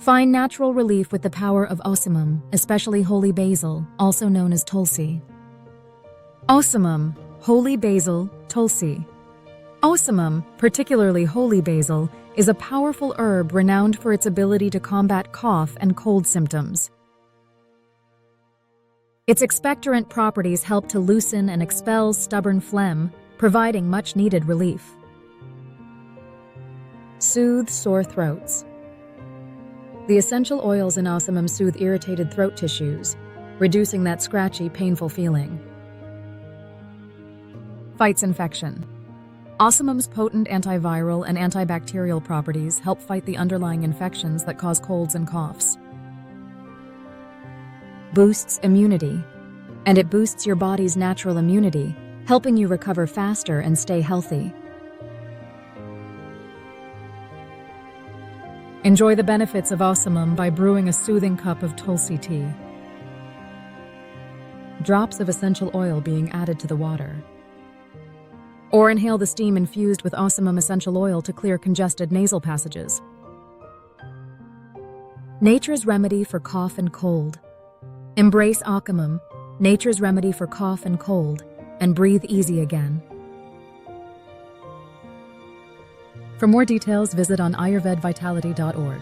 Find natural relief with the power of Ocimum, especially holy basil, also known as Tulsi. Ocimum, holy basil, Tulsi. Ocimum, particularly holy basil, is a powerful herb renowned for its ability to combat cough and cold symptoms. Its expectorant properties help to loosen and expel stubborn phlegm, providing much-needed relief. Soothes sore throats. The essential oils in Ocimum soothe irritated throat tissues, reducing that scratchy, painful feeling. Fights infection. Ocimum's potent antiviral and antibacterial properties help fight the underlying infections that cause colds and coughs. Boosts immunity. And it boosts your body's natural immunity, helping you recover faster and stay healthy. Enjoy the benefits of Ocimum by brewing a soothing cup of Tulsi tea. Drops of essential oil being added to the water. Or inhale the steam infused with Ocimum essential oil to clear congested nasal passages. Nature's remedy for cough and cold. Embrace Ocimum, nature's remedy for cough and cold, and breathe easy again. For more details, visit on ayurvedvitality.org.